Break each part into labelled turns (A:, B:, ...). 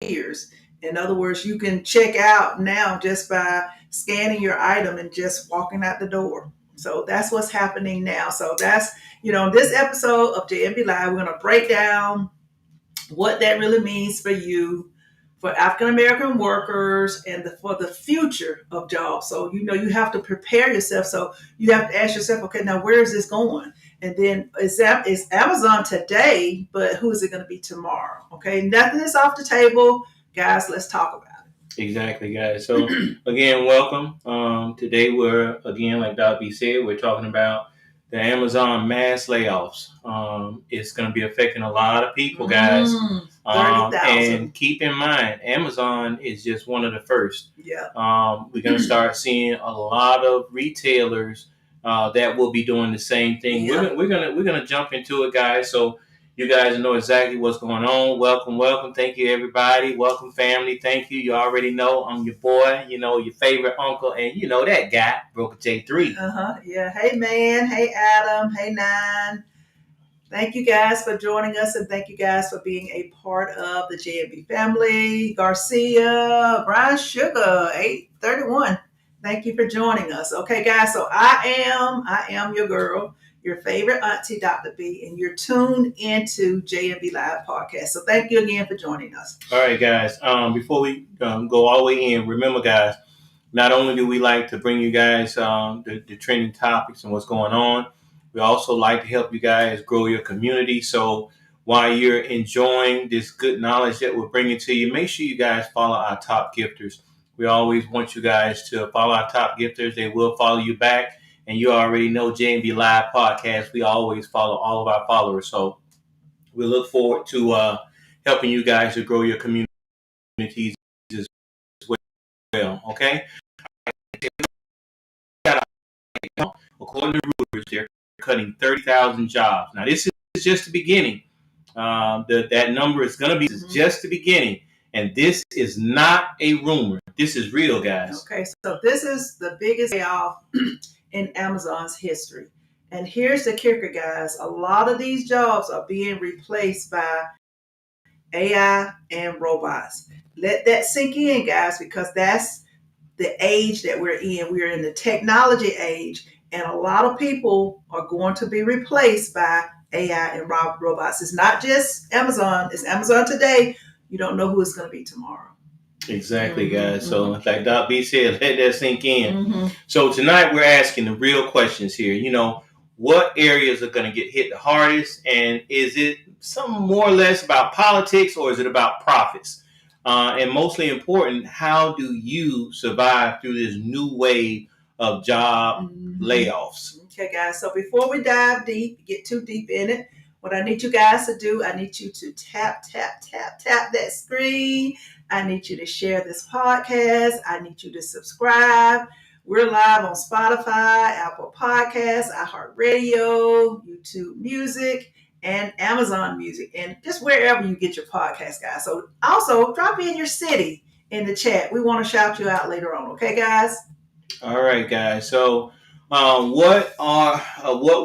A: cashiers. In other words, you can check out now just by scanning your item and just walking out the door. So that's what's happening now. So that's, this episode of JMB Live, we're going to break down what that really means for you, for African American workers, and for the future of jobs. So, you have to prepare yourself. So you have to ask yourself, okay, now where is this going? And then it's Amazon today, but who is it going to be tomorrow? Okay, nothing is off the table. Guys, let's talk about it.
B: Exactly, guys. So again, welcome. Today we're, again, like Dr. B said, we're talking about the Amazon mass layoffs. It's going to be affecting a lot of people, guys.
A: 30,000.
B: And keep in mind, Amazon is just one of the first.
A: Yeah.
B: We're going to start seeing a lot of retailers that will be doing the same thing.
A: Yeah.
B: We're gonna jump into it, guys. So you guys know exactly what's going on. Welcome. Thank you, everybody. Welcome, family. Thank you. You already know I'm your boy, your favorite uncle, and you know that guy, Broker J3.
A: Yeah. Hey, man. Hey, Adam. Hey, Nine. Thank you guys for joining us, and thank you guys for being a part of the JMB family. Garcia, Brian Sugar, 831. Thank you for joining us. Okay, guys, so I am your girl, your favorite auntie, Dr. B, and you're tuned into JMB Live Podcast. So thank you again for joining us.
B: All right, guys. Before we go all the way in, remember, guys, not only do we like to bring you guys the trending topics and what's going on, we also like to help you guys grow your community. So while you're enjoying this good knowledge that we're bringing to you, make sure you guys follow our top gifters. We always want you guys to follow our top gifters. They will follow you back. And you already know JMB Live Podcast. We always follow all of our followers. So we look forward to helping you guys to grow your communities as well. Okay? According to Reuters, they're cutting 30,000 jobs. Now, this is just the beginning. That number is going to be just the beginning. And this is not a rumor. This is real, guys.
A: Okay, so this is the biggest layoff in Amazon's history. And here's the kicker, guys. A lot of these jobs are being replaced by AI and robots. Let that sink in, guys, because that's the age that we're in. We're in the technology age, and a lot of people are going to be replaced by AI and robots. It's not just Amazon. It's Amazon today. You don't know who it's going to be tomorrow.
B: Exactly, guys. So like Doc B said, let that sink in. So tonight we're asking the real questions here. What areas are going to get hit the hardest? And is it something more or less about politics, or is it about profits? And mostly important, how do you survive through this new wave of job layoffs?
A: Okay, guys. So before we dive deep, get too deep in it, what I need you guys to do, I need you to tap that screen. I need you to share this podcast. I need you to subscribe. We're live on Spotify, Apple Podcasts, iHeartRadio, YouTube Music, and Amazon Music, and just wherever you get your podcast, guys. So also drop in your city in the chat. We want to shout you out later on. Okay, guys?
B: All right, guys. So what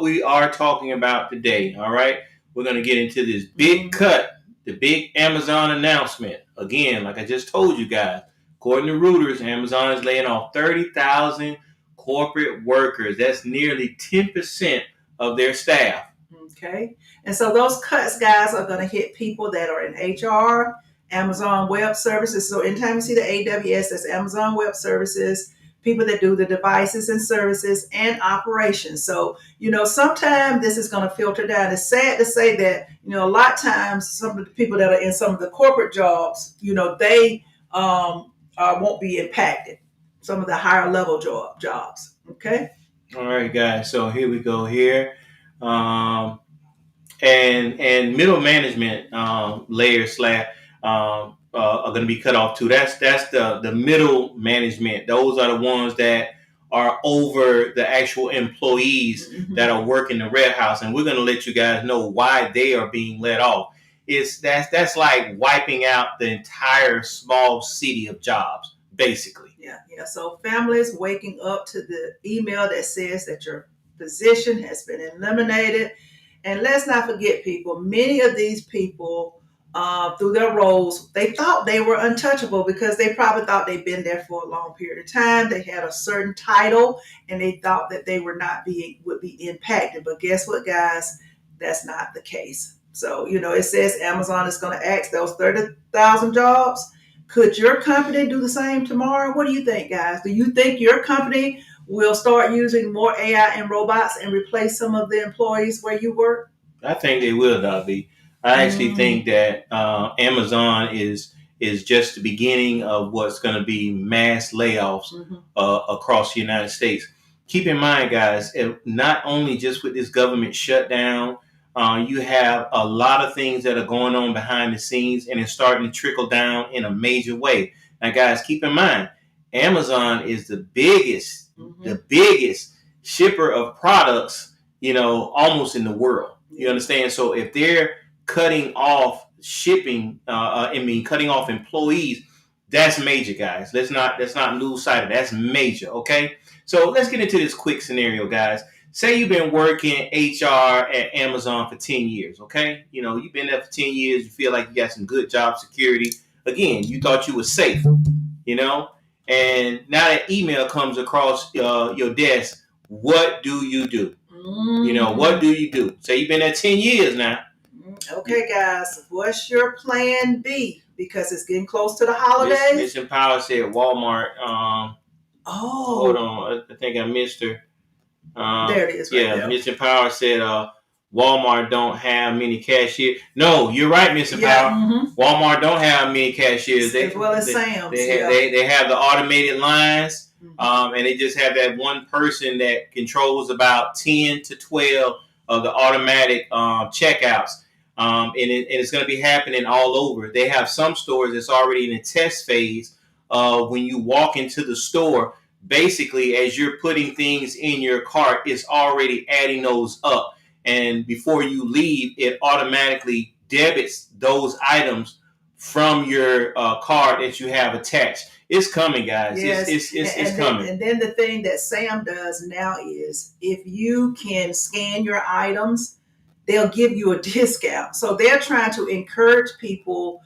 B: we are talking about today, all right? We're going to get into this big cut, the big Amazon announcement. Again, like I just told you guys, according to Reuters, Amazon is laying off 30,000 corporate workers. That's nearly 10% of their staff.
A: Okay. And so those cuts, guys, are going to hit people that are in HR, Amazon Web Services. So anytime you see the AWS, that's Amazon Web Services, people that do the devices and services and operations. So, sometimes this is going to filter down. It's sad to say that, a lot of times some of the people that are in some of the corporate jobs, they won't be impacted. Some of the higher level jobs. Okay.
B: All right, guys. So here we go here. And middle management layers are going to be cut off too. That's the middle management. Those are the ones that are over the actual employees that are working the warehouse, and we're going to let you guys know why they are being let off. That's like wiping out the entire small city of jobs, basically.
A: Yeah. So families waking up to the email that says that your position has been eliminated. And let's not forget, people, many of these people through their roles, they thought they were untouchable because they probably thought they'd been there for a long period of time. They had a certain title, and they thought that they were not being would be impacted. But guess what, guys? That's not the case. So it says Amazon is going to ask those 30,000 jobs. Could your company do the same tomorrow? What do you think, guys? Do you think your company will start using more AI and robots and replace some of the employees where you work?
B: I think they will, Dobby. I actually think
A: Mm,
B: that Amazon is just the beginning of what's going to be mass layoffs
A: hmm
B: across the United States. Keep in mind, guys, not only just with this government shutdown, you have a lot of things that are going on behind the scenes, and it's starting to trickle down in a major way. Now, guys, keep in mind, Amazon is
A: hmm
B: the biggest shipper of products, almost in the world. You
A: Yeah.
B: understand? So if they're cutting off shipping, cutting off employees, that's major, guys. Let's not lose sight of that. That's major. Okay. So let's get into this quick scenario, guys. Say you've been working HR at Amazon for 10 years. Okay. You've been there for 10 years. You feel like you got some good job security. Again, you thought you were safe. You know, and now that email comes across your desk. What do you do? What
A: Mm.
B: do you do? Say you've been there 10 years now.
A: Okay, guys, what's your plan B? Because it's getting close to the
B: Miss
A: holidays.
B: Empower said Walmart. Hold
A: Oh,
B: on, I think I missed her.
A: there it is right
B: Yeah,
A: there.
B: Miss Empower said Walmart don't have many cashiers. No, you're right, Miss
A: Yeah,
B: Empower. Walmart don't have many cashiers.
A: as well as
B: They
A: Sam's.
B: they have,
A: Yeah.
B: they have the automated lines,
A: Mhm.
B: and they just have that one person that controls about 10 to 12 of the automatic checkouts. And it's going to be happening all over. They have some stores that's already in the test phase. When you walk into the store, basically, as you're putting things in your cart, it's already adding those up. And before you leave, it automatically debits those items from your card that you have attached. It's coming, guys. It's
A: Yes,
B: it's it's,
A: and,
B: it's
A: and then
B: coming.
A: and then the thing that Sam does now is if you can scan your items, they'll give you a discount. So they're trying to encourage people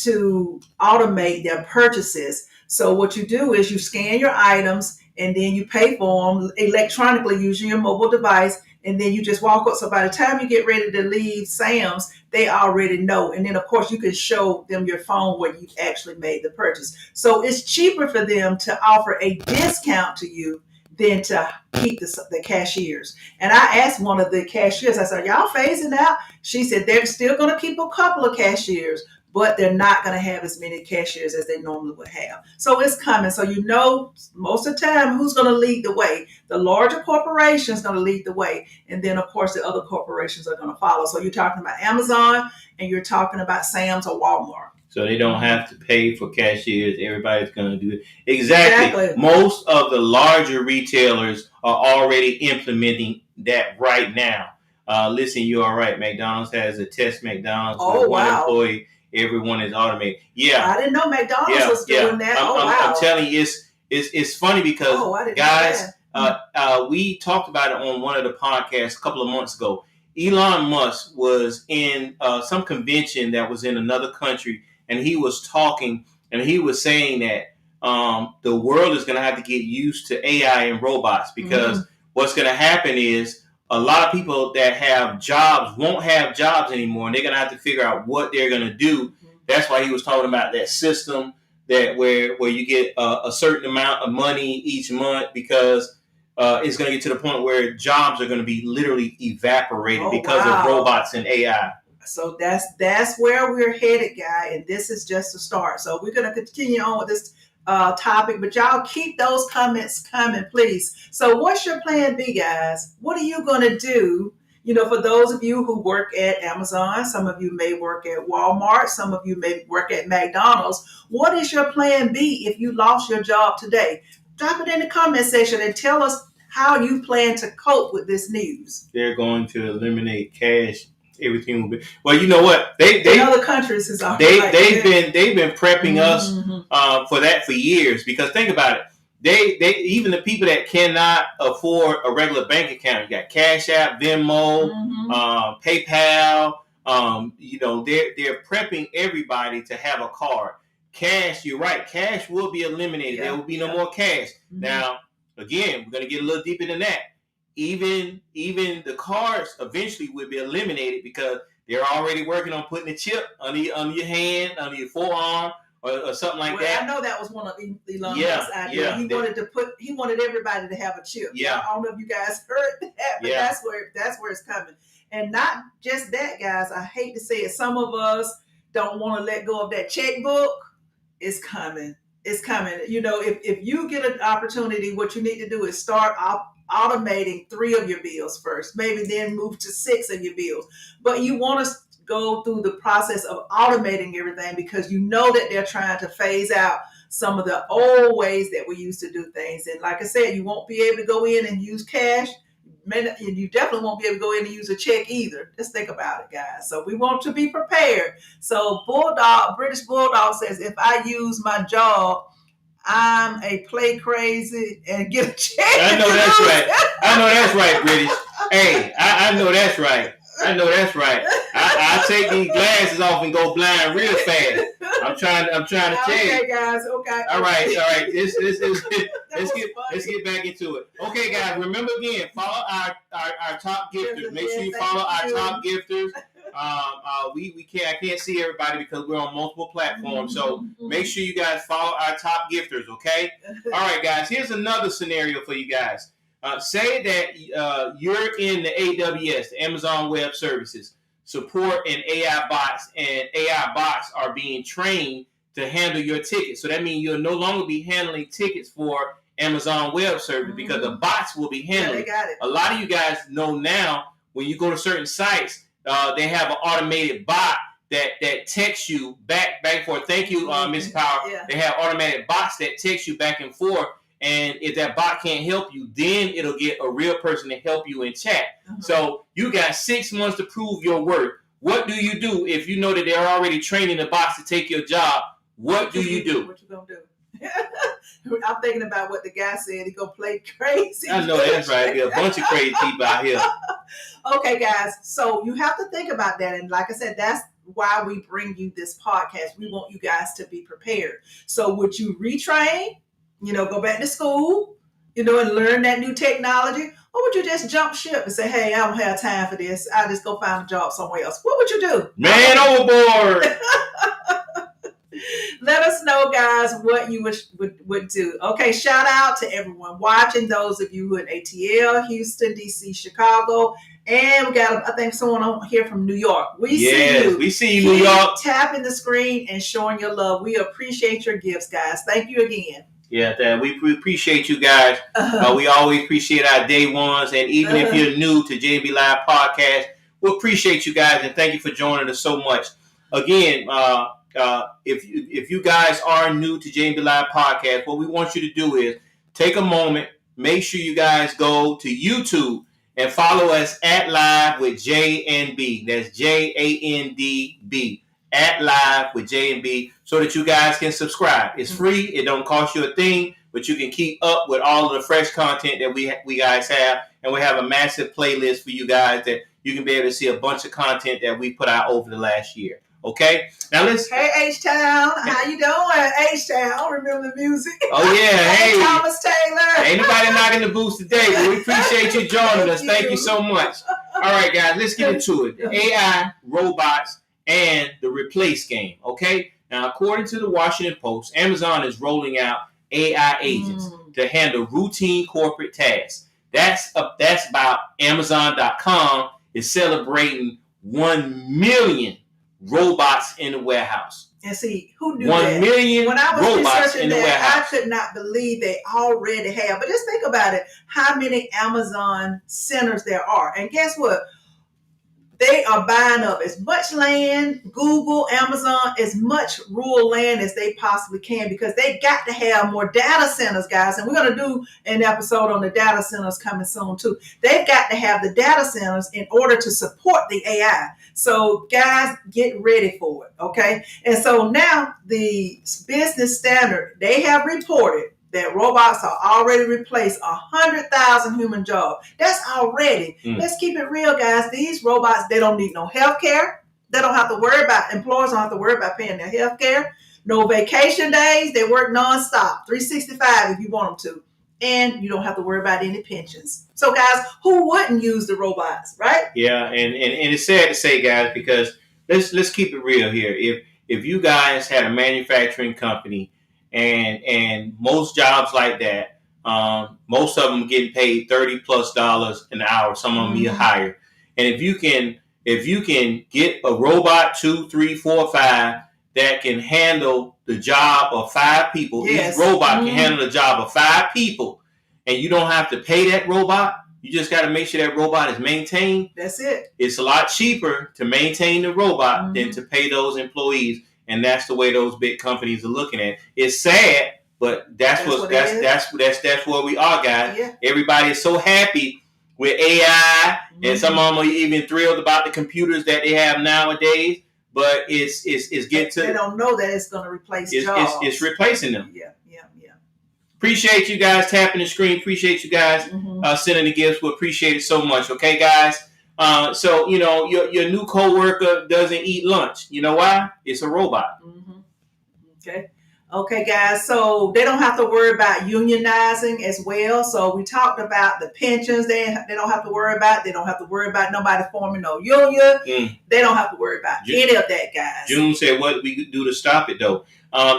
A: to automate their purchases. So what you do is you scan your items and then you pay for them electronically using your mobile device, and then you just walk up. So by the time you get ready to leave Sam's, they already know. And then of course you can show them your phone where you actually made the purchase. So it's cheaper for them to offer a discount to you than to keep the cashiers. And I asked one of the cashiers, I said, y'all phasing out? She said they're still going to keep a couple of cashiers, but they're not going to have as many cashiers as they normally would have. So it's coming. So most of the time who's going to lead the way? The larger corporations going to lead the way. And then of course the other corporations are going to follow. So you're talking about Amazon and you're talking about Sam's or Walmart.
B: So they don't have to pay for cashiers. Everybody's going to do it. Exactly.
A: Exactly.
B: Most of the larger retailers are already implementing that right now. Listen, you're all right. McDonald's has a test McDonald's with
A: Oh,
B: one
A: wow.
B: employee. Everyone is automated. Yeah,
A: I didn't know McDonald's
B: yeah,
A: was
B: yeah.
A: doing that.
B: I'm,
A: Oh,
B: I'm, I'm
A: wow.
B: telling you, it's funny because
A: Oh, I didn't know
B: guys,
A: that. Mm.
B: we talked about it on one of the podcasts a couple of months ago. Elon Musk was in some convention that was in another country, and he was talking, and he was saying that the world is going to have to get used to AI and robots because
A: Mm.
B: what's going to happen is a lot of people that have jobs won't have jobs anymore, and they're going to have to figure out what they're going to do. That's why he was talking about that system that where you get a certain amount of money each month because it's going to get to the point where jobs are going to be literally evaporated
A: Oh,
B: because of
A: wow.
B: robots and AI.
A: So that's where we're headed, guy, and this is just the start. So we're gonna continue on with this topic, but y'all keep those comments coming, please. So what's your plan B, guys? What are you gonna do? For those of you who work at Amazon, some of you may work at Walmart, some of you may work at McDonald's. What is your plan B if you lost your job today? Drop it in the comment section and tell us how you plan to cope with this news.
B: They're going to eliminate cash. Everything will be well. You know what? They
A: In
B: they
A: other countries, it's all
B: they
A: like
B: they've
A: that.
B: been prepping us
A: Mm-hmm.
B: for that for years because think about it. They even the people that cannot afford a regular bank account. You got Cash App, Venmo,
A: Mm-hmm.
B: PayPal. They're prepping everybody to have a card. Cash, you're right. Cash will be eliminated. There will be no more cash. Mm-hmm. Now, again, we're going to get a little deeper than that. Even the cards eventually will be eliminated because they're already working on putting a chip under your hand, under your forearm, or something like that.
A: I know that was one of Elon Musk's ideas. He wanted everybody to have a chip.
B: Yeah.
A: I don't know if you guys heard that, but that's where it's coming. And not just that, guys. I hate to say it. Some of us don't want to let go of that checkbook. It's coming. It's coming. If you get an opportunity, what you need to do is start automating 3 of your bills first, maybe then move to 6 of your bills. But you want to go through the process of automating everything because you know that they're trying to phase out some of the old ways that we used to do things. And like I said, you won't be able to go in and use cash. You definitely won't be able to go in and use a check either. Just think about it, guys. So we want to be prepared. So British Bulldog says, if I use my job, I'm a play crazy and get a check.
B: I know that's right. I know that's right, British. Hey, I know that's right. I know that's right. I take these glasses off and go blind real fast. I'm trying to tell you.
A: Okay, guys. Okay.
B: All right. Let's get back into it. Okay, guys. Remember again, follow our top gifters. Make sure you follow our top gifters. I can't see everybody because we're on multiple platforms. So make sure you guys follow our top gifters. Okay. All right, guys. Here's another scenario for you guys. Say that you're in the AWS, the Amazon Web Services, support and AI bots, and AI bots are being trained to handle your tickets. So that means you'll no longer be handling tickets for Amazon Web Service because the bots will be handling.
A: They got it.
B: A lot of you guys know now when you go to certain sites, they have an automated bot that texts you back and forth. Thank you, Ms. Power. Yeah. They have automated bots that text you back and forth. And if that bot can't help you, then it'll get a real person to help you in chat. So you got 6 months to prove your worth. What do you do if you know that they're already training the bots to take your job? What do you do?
A: What you gonna do? I'm thinking about what the guy said. He gonna play crazy.
B: I know that's right. There's a bunch of crazy people out here.
A: Okay, guys. So you have to think about that. And like I said, that's why we bring you this podcast. We want you guys to be prepared. So would you retrain? Go back to school, and learn that new technology? Or would you just jump ship and say, hey, I don't have time for this. I'll just go find a job somewhere else? What would you do?
B: Man overboard.
A: Let us know, guys, what you would do. Okay, shout out to everyone watching, those of you who are in ATL, Houston, DC, Chicago. And we got, I think, someone on here from New York. We see you.
B: We see you, New York.
A: Tapping the screen and showing your love. We appreciate your gifts, guys. Thank you again.
B: Yeah, we appreciate you guys. We always appreciate our day ones. And even if you're new to JB Live Podcast, we appreciate you guys. And thank you for joining us so much. Again, if you guys are new to JB Live Podcast, what we want you to do is take a moment. Make sure you guys go to YouTube and follow us at Live with JNB. That's JANDB. At Live with JNB, so that you guys can subscribe. It's free. It don't cost you a thing, but you can keep up with all of the fresh content that we guys have. And we have a massive playlist for you guys that you can be able to see a bunch of content that we put out over the last year. Okay? Now let's...
A: Hey, H-Town. How you doing, H-Town? Remember the music?
B: Oh, yeah.
A: Hey, Thomas Taylor.
B: Ain't nobody knocking the boots today, but we appreciate you joining us. Thank you so much. All right, guys. Let's get into it. The AI, robots, and the replace game. Okay? Now, according to the Washington Post, Amazon is rolling out AI agents to handle routine corporate tasks. That's about Amazon.com is celebrating 1 million robots in the warehouse.
A: And see, who knew
B: 1
A: that?
B: million
A: when I was
B: robots in the warehouse.
A: I could not believe they already have. But just think about it, how many Amazon centers there are. And guess what? They are buying up as much land, Google, Amazon, as much rural land as they possibly can, because they got to have more data centers, guys. And we're going to do an episode on the data centers coming soon, too. They've got to have the data centers in order to support the AI. So, guys, get ready for it, okay? And so now the Business Standard, they have reported that robots are already replaced 100,000 human jobs. That's already. Let's keep it real, guys. These robots, they don't need no health care. They don't have to worry about, employers don't have to worry about paying their health care. No vacation days. They work nonstop, 365 if you want them to. And you don't have to worry about any pensions. So, guys, who wouldn't use the robots, right?
B: Yeah, and it's sad to say, guys, because let's keep it real here. If you guys had a manufacturing company and most jobs like that, most of them getting paid $30+ an hour, some of them be higher. And if you can get a robot 2, 3, 4, 5 that can handle the job of 5 people,
A: Yes.
B: each robot can handle the job of 5 people, and you don't have to pay that robot. You just got to make sure that robot is maintained.
A: That's it.
B: It's a lot cheaper to maintain the robot than to pay those employees, and that's the way those big companies are looking at it. It's sad, but that's where we are, guys.
A: Yeah.
B: Everybody is so happy with AI, and some of them are even thrilled about the computers that they have nowadays. But it's getting to.
A: They don't know that it's going to replace jobs.
B: It's replacing them.
A: Yeah.
B: Appreciate you guys tapping the screen. Appreciate you guys sending the gifts. We appreciate it so much. Okay, guys. So your new coworker doesn't eat lunch. You know why? It's a robot.
A: Okay, guys. So they don't have to worry about unionizing as well. So we talked about the pensions. They don't have to worry about. They don't have to worry about nobody forming no union. They don't have to worry about any of that, guys.
B: June said, "What we could do to stop it, though?"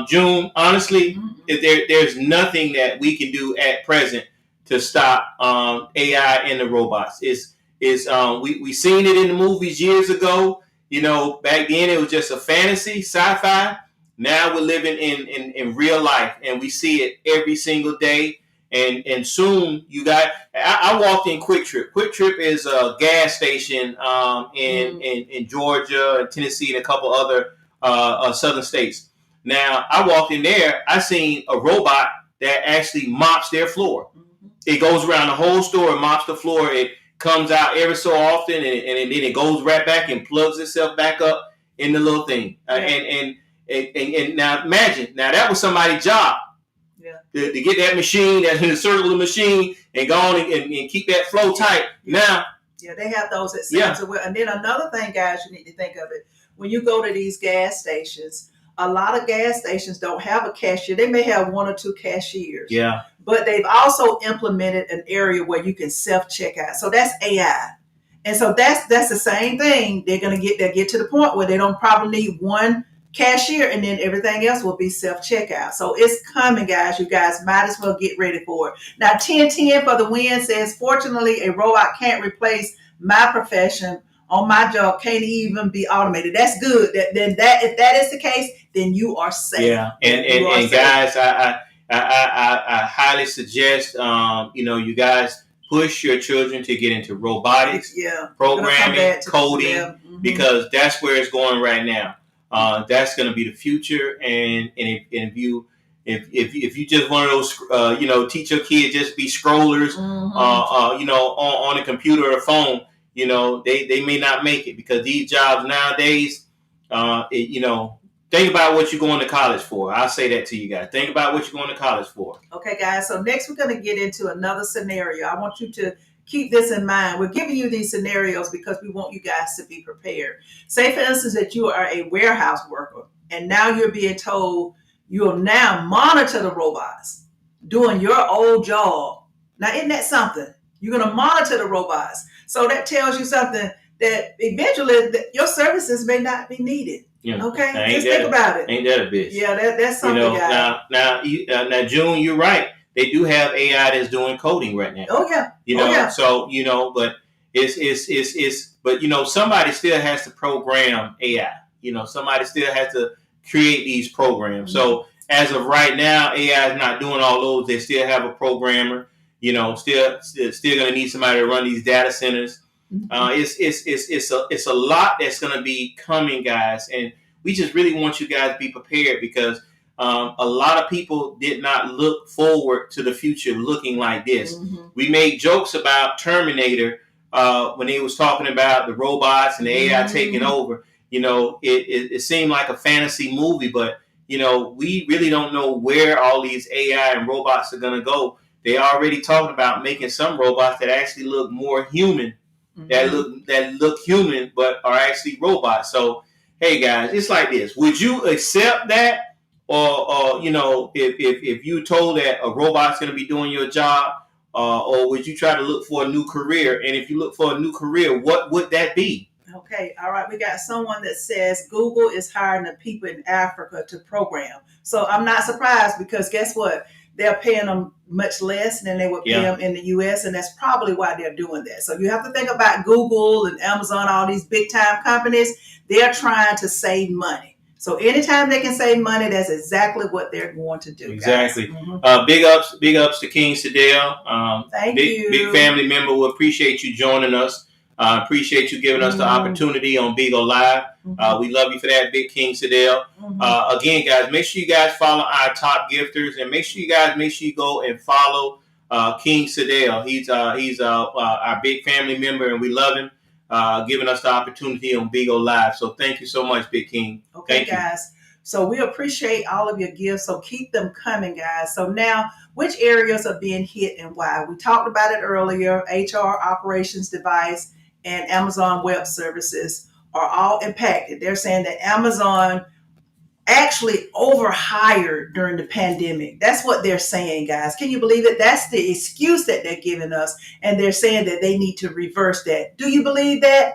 B: June, honestly, there's nothing that we can do at present to stop AI and the robots. We seen it in the movies years ago. Back then it was just a fantasy, sci-fi. Now we're living in real life, and we see it every single day. And soon you got. I walked in Quick Trip. Quick Trip is a gas station in Georgia and Tennessee and a couple other southern states. Now I walked in there. I seen a robot that actually mops their floor. It goes around the whole store and mops the floor. It comes out every so often, and then it goes right back and plugs itself back up in the little thing. And now imagine, that was somebody's job. To get that machine, that encircle the machine, and go on and keep that flow tight. Now,
A: they have those at Sam's. And then another thing, guys, you need to think of it. When you go to these gas stations, a lot of gas stations don't have a cashier. They may have 1 or 2 cashiers.
B: Yeah.
A: But they've also implemented an area where you can self-checkout. So that's AI. And so that's the same thing. They'll get to the point where they don't probably need 1 cashier, and then everything else will be self-checkout. So it's coming, guys. You guys might as well get ready for it. Now, 1010 for the win says, fortunately, a robot can't replace my profession on my job, can't even be automated. That's good. If that is the case, then you are safe.
B: Yeah, and guys, I highly suggest you guys push your children to get into robotics, programming, coding, because that's where it's going right now. That's going to be the future, and if you just one of those teach your kids just be scrollers on a computer or a phone, they may not make it, because these jobs nowadays, think about what you're going to college for. I'll say that to you guys. Think about what you're going to college for.
A: Okay, guys. So next we're going to get into another scenario. I want you to keep this in mind. We're giving you these scenarios because we want you guys to be prepared. Say, for instance, that you are a warehouse worker, and now you're being told you'll now monitor the robots doing your old job. Now, isn't that something? You're going to monitor the robots. So that tells you something, that eventually your services may not be needed. Okay, just think about it.
B: Ain't that a bitch?
A: Yeah, that's something.
B: Guys. Now, June, you're right. They do have AI that's doing coding right now.
A: Oh yeah.
B: So but but somebody still has to program AI. Somebody still has to create these programs. So as of right now, AI is not doing all those. They still have a programmer. Still going to need somebody to run these data centers. It's a lot that's going to be coming, guys, and we just really want you guys to be prepared, because a lot of people did not look forward to the future looking like this. We made jokes about Terminator when he was talking about the robots and the AI taking over. It seemed like a fantasy movie, but we really don't know where all these AI and robots are going to go. They already talking about making some robots that actually look more human. That look human, but are actually robots. So hey guys, it's like this. Would you accept that, or if you told that a robot's going to be doing your job, or would you try to look for a new career? And if you look for a new career, what would that be?
A: Okay, all right. We got someone that says Google is hiring the people in Africa to program. So I'm not surprised because guess what? They're paying them much less than they would pay
B: Yeah,
A: them in the US, and that's probably why they're doing that. So you have to think about Google and Amazon, all these big time companies. They're trying to save money. So anytime they can save money, that's exactly what they're going to do, guys.
B: exactly. Big ups to King Sedell.
A: Thank
B: Big
A: you.
B: family member. We appreciate you joining us. Appreciate you giving us the opportunity on Beagle Live. We love you for that, Big King Sedell. Again, guys, make sure you guys follow our top gifters, and make sure you go and follow King Sedell. He's our big family member, and we love him. Giving us the opportunity on Beagle Live. So thank you so much, Big King.
A: Okay,
B: Thank you.
A: guys. So we appreciate all of your gifts. So keep them coming, guys. So now, which areas are being hit and why? We talked about it earlier. HR, operations, device, and Amazon Web Services are all impacted. They're saying that Amazon actually overhired during the pandemic. That's what they're saying, guys. Can you believe it? That's the excuse that they're giving us. And they're saying that they need to reverse that. Do you believe that?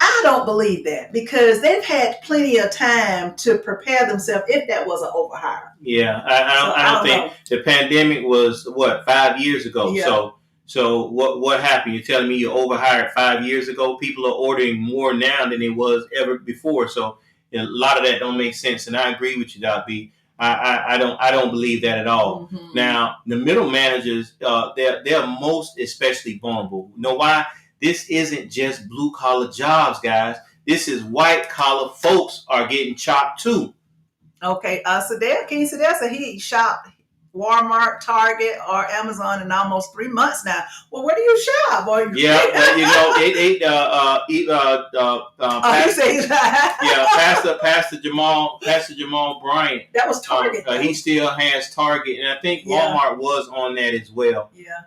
A: I don't believe that because they've had plenty of time to prepare themselves if that was an overhire.
B: Yeah, I don't think the pandemic was 5 years ago.
A: Yeah.
B: So what happened? You're telling me you overhired 5 years ago? People are ordering more now than it was ever before. So a lot of that don't make sense. And I agree with you, Doc B. I don't believe that at all. Now the middle managers, they're most especially vulnerable. You know why? This isn't just blue collar jobs, guys. This is white collar folks are getting chopped too.
A: Okay, King Sedell said he shopped Walmart, Target, or Amazon in almost 3 months now. Well, where do you shop? Or
B: Yeah, they Pastor Jamal Bryant.
A: That was Target.
B: He still has Target, and I think Walmart was on that as well.
A: Yeah.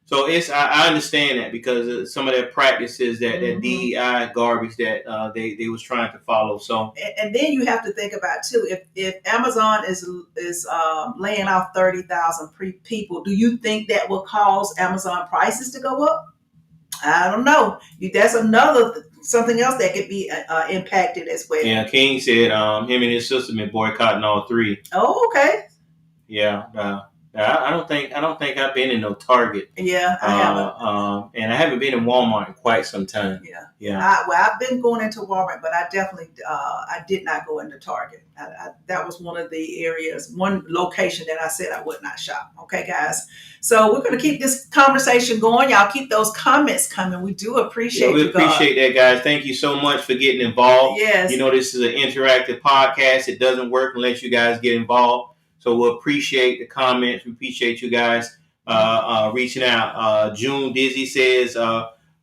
B: So it's I understand that because of some of their practices that DEI garbage that they was trying to follow. So
A: and then you have to think about too if Amazon is laying off 30,000 people, do you think that will cause Amazon prices to go up? I don't know. That's another something else that could be impacted as well.
B: Yeah, King said him and his sister been boycotting all three.
A: Oh, okay.
B: Yeah. I don't think I've been in no Target.
A: Yeah, I haven't.
B: And I haven't been in Walmart in quite some time.
A: Yeah. I've been going into Walmart, but I definitely I did not go into Target. That was one of the areas, one location that I said I would not shop. Okay, guys. So we're going to keep this conversation going. Y'all keep those comments coming. We do appreciate.
B: We appreciate that, guys. Thank you so much for getting involved.
A: Yes.
B: This is an interactive podcast. It doesn't work unless you guys get involved. So we'll appreciate the comments. We appreciate you guys reaching out. June Dizzy says,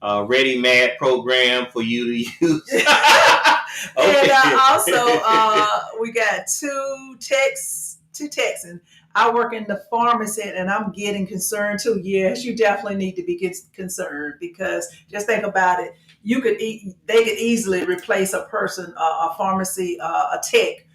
B: Ready Mad program for you to use.
A: Okay. And also, we got two texts. And I work in the pharmacy, and I'm getting concerned too. Yes, you definitely need to be concerned because just think about it. They could easily replace a person, a pharmacy, a tech.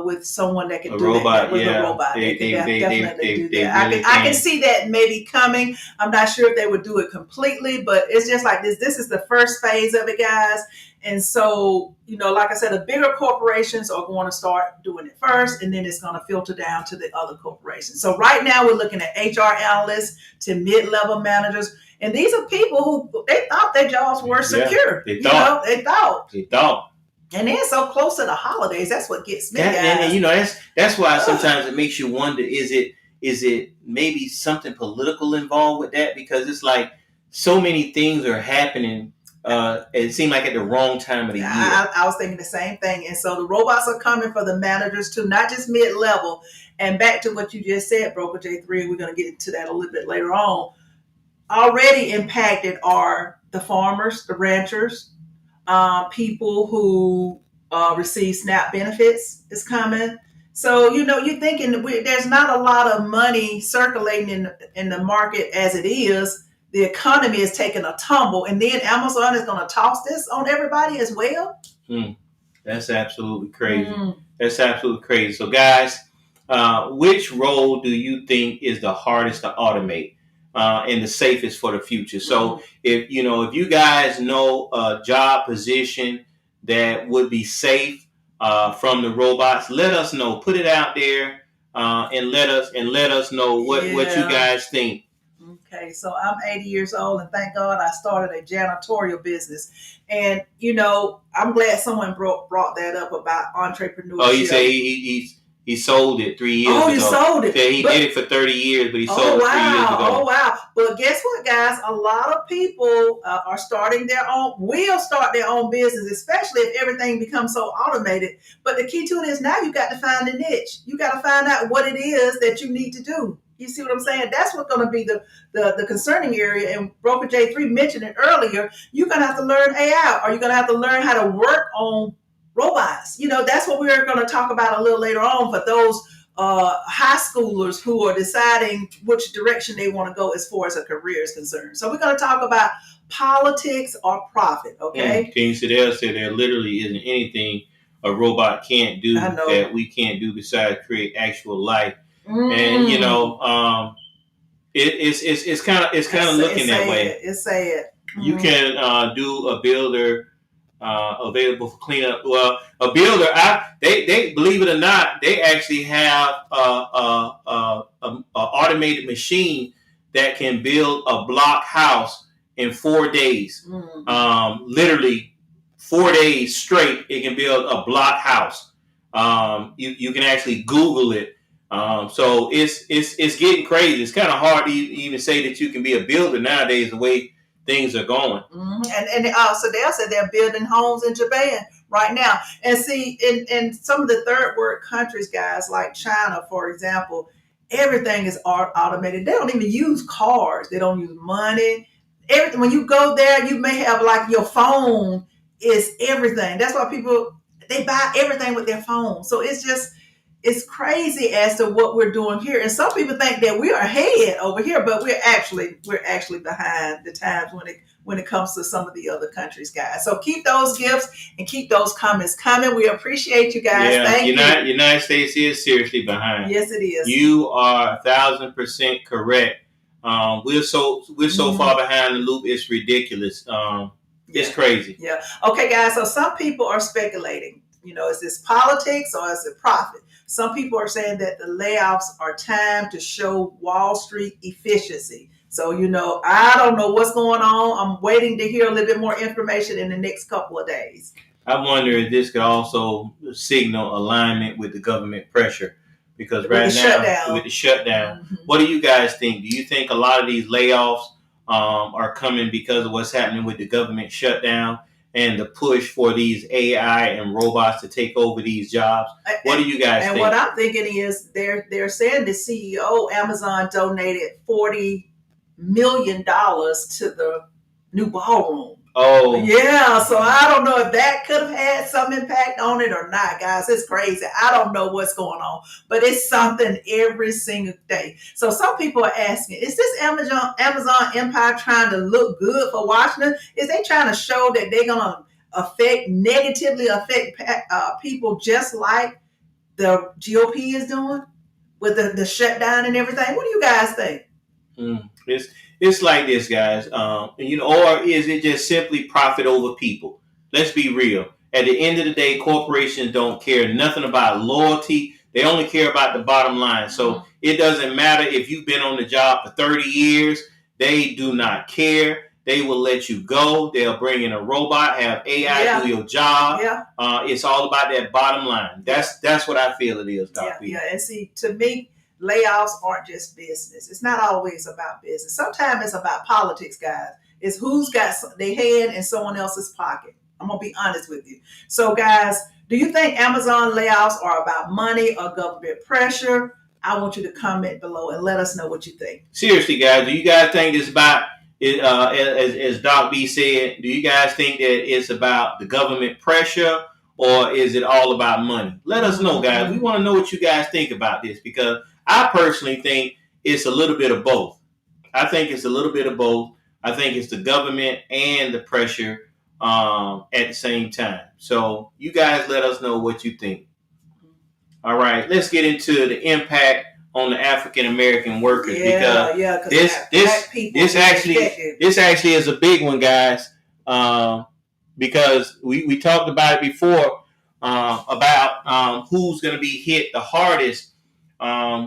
A: With someone that can do that with a robot. They definitely do that. Really I can see that maybe coming. I'm not sure if they would do it completely, but it's just like this. This is the first phase of it, guys. And so, like I said, the bigger corporations are going to start doing it first, and then it's going to filter down to the other corporations. So right now we're looking at HR analysts to mid-level managers. And these are people who they thought their jobs were secure.
B: They thought.
A: They thought. And they're so close to the holidays. That's what gets me.
B: And that's why sometimes it makes you wonder: is it maybe something political involved with that? Because it's like so many things are happening. It seemed like at the wrong time of the year.
A: I was thinking the same thing. And so the robots are coming for the managers too, not just mid-level. And back to what you just said, Broker J3, and we're going to get into that a little bit later on. Already impacted are the farmers, the ranchers. People who receive SNAP benefits is coming. So, you're thinking there's not a lot of money circulating in the market as it is. The economy is taking a tumble. And then Amazon is going to toss this on everybody as well.
B: Mm, that's absolutely crazy.
A: Mm.
B: That's absolutely crazy. So, guys, which role do you think is the hardest to automate and the safest for the future? So, if you guys know a job position that would be safe from the robots, let us know. Put it out there and let us know what you
A: Yeah.
B: guys think.
A: Okay, so I'm 80 years old, and thank God I started a janitorial business. And I'm glad someone brought that up about
B: Oh, he said
A: entrepreneurship.
B: he sold it 3 years
A: Oh, you
B: ago.
A: sold it,
B: Said he did
A: but
B: it for 30 years, but he
A: oh
B: sold it 3 years
A: wow, oh
B: ago.
A: wow. But guess what, guys? A lot of people are starting their own, will start their own business, especially if everything becomes so automated. But the key to it is now you got to find a niche. You got to find out what it is that you need to do. You see what I'm saying? That's what's going to be the concerning area. And Broker J3 mentioned it earlier. You're going to have to learn AI, or you're going to have to learn how to work on robots. That's what we're going to talk about a little later on for those high schoolers who are deciding which direction they want to go as far as a career is concerned. So we're going to talk about politics or profit, okay?
B: Can you see there literally isn't anything a robot can't do
A: I know.
B: that we can't do besides create actual life. And
A: Mm.
B: it's kind of looking that way.
A: It's sad.
B: You can do a builder available for cleanup. Well, a builder, they believe it or not, they actually have a automated machine that can build a block house in 4 days. Literally 4 days straight, it can build a block house. You can actually Google it. So it's getting crazy. It's kind of hard to even say that you can be a builder nowadays the way things are going.
A: And so Dale said they're building homes in Japan right now. And see, in some of the third world countries, guys, like China, for example, everything is automated. They don't even use cards. They don't use money. Everything. When you go there, you may have like your phone is everything. That's why people they buy everything with their phone. So it's crazy as to what we're doing here. And some people think that we are ahead over here, but we're actually behind the times when it comes to some of the other countries, guys. So keep those gifts and keep those comments coming. We appreciate you guys.
B: Yeah,
A: Thank you.
B: United States is seriously behind.
A: Yes, it is.
B: You are 1,000% correct. We're so far behind the loop. It's ridiculous. It's crazy.
A: Yeah. Okay, guys. So some people are speculating. Is this politics or is it profit? Some people are saying that the layoffs are time to show Wall Street efficiency. So, I don't know what's going on. I'm waiting to hear a little bit more information in the next couple of days.
B: I wonder if this could also signal alignment with the government pressure. Because right now, with the shutdown, what do you guys think? Do you think a lot of these layoffs are coming because of what's happening with the government shutdown and the push for these AI and robots to take over these jobs? What do you guys think?
A: And what I'm thinking is they're saying the CEO Amazon donated $40 million to the new ballroom.
B: Oh.
A: Yeah, so I don't know if that could have had some impact on it or not, guys. It's crazy. I don't know what's going on, but it's something every single day. So some people are asking, is this Amazon empire trying to look good for Washington? Is they trying to show that they're going to negatively affect people just like the GOP is doing with the shutdown and everything? What do you guys think?
B: It's like this, guys. Or is it just simply profit over people? Let's be real. At the end of the day, corporations don't care nothing about loyalty. They only care about the bottom line. So it doesn't matter if you've been on the job for 30 years. They do not care. They will let you go. They'll bring in a robot, have AI do your job. It's all about that bottom line. That's what I feel it is, Dr.
A: Yeah. And see, to me, layoffs aren't just business. It's not always about business. Sometimes it's about politics, guys. It's who's got their hand in someone else's pocket. I'm going to be honest with you. So, guys, do you think Amazon layoffs are about money or government pressure? I want you to comment below and let us know what you think.
B: Seriously, guys, do you guys think it's about it? As Doc B said, do you guys think that it's about the government pressure or is it all about money? Let us know, guys. We want to know what you guys think about this because I personally think it's a little bit of both. I think it's a little bit of both. I think it's the government and the pressure at the same time. So you guys let us know what you think. All right, let's get into the impact on the African American workers because this actually is a big one, guys. Because we talked about it before about who's going to be hit the hardest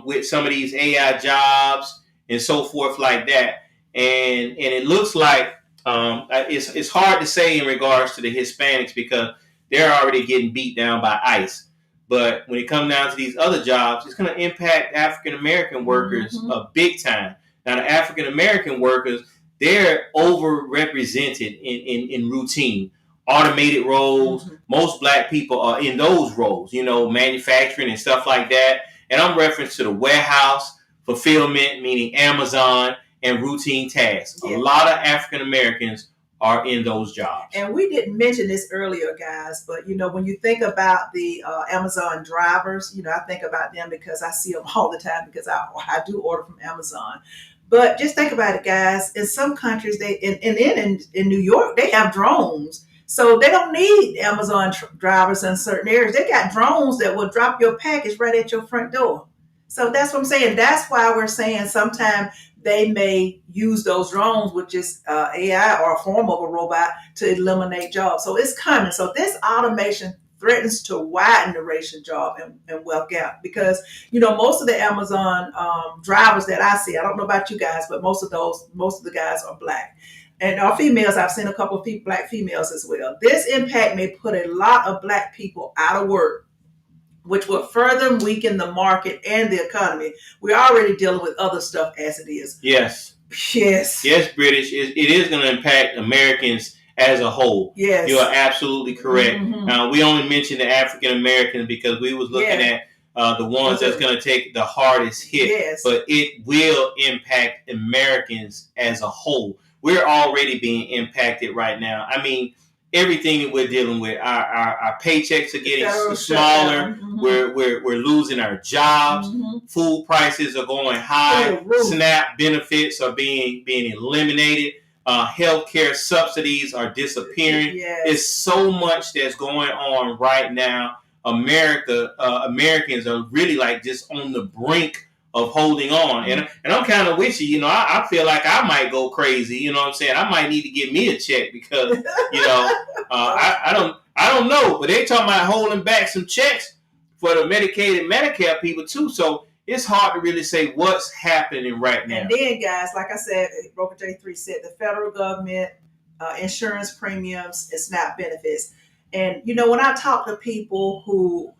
B: with some of these AI jobs and so forth like that. And it looks like it's hard to say in regards to the Hispanics because they're already getting beat down by ICE. But when it comes down to these other jobs, it's going to impact African American workers big time. Now, the African American workers, they're overrepresented in routine, automated roles. Most black people are in those roles, manufacturing and stuff like that. And I'm reference to the warehouse, fulfillment, meaning Amazon, and routine tasks. Yeah. A lot of African Americans are in those jobs.
A: And we didn't mention this earlier, guys, but when you think about the Amazon drivers, I think about them because I see them all the time because I do order from Amazon. But just think about it, guys. In some countries, in New York, they have drones. So they don't need Amazon drivers in certain areas. They got drones that will drop your package right at your front door. So that's what I'm saying. That's why we're saying sometimes they may use those drones, which is AI or a form of a robot, to eliminate jobs. So it's coming. So this automation threatens to widen the racial job and wealth gap because, most of the Amazon drivers that I see, I don't know about you guys, but most of the guys are black. And our females, I've seen a couple of black females as well. This impact may put a lot of black people out of work, which will further weaken the market and the economy. We're already dealing with other stuff as it is.
B: Yes. Yes, British. It is going to impact Americans as a whole.
A: Yes.
B: You are absolutely correct. We only mentioned the African Americans because we was looking at the ones that's going to take the hardest hit.
A: Yes.
B: But it will impact Americans as a whole. We're already being impacted right now. I mean, everything that we're dealing with, our paychecks are getting smaller. We're losing our jobs. Food prices are going high. SNAP benefits are being eliminated. Healthcare subsidies are disappearing.
A: Yes.
B: There's so much that's going on right now. Americans are really like just on the brink of holding on. And I'm kind of with you. I feel like I might go crazy. You know what I'm saying? I might need to give me a check because, I don't know. But they talking about holding back some checks for the Medicaid and Medicare people too. So it's hard to really say what's happening right now.
A: And then, guys, like I said, Broker J3 said, the federal government, insurance premiums, and SNAP benefits. And, when I talk to people who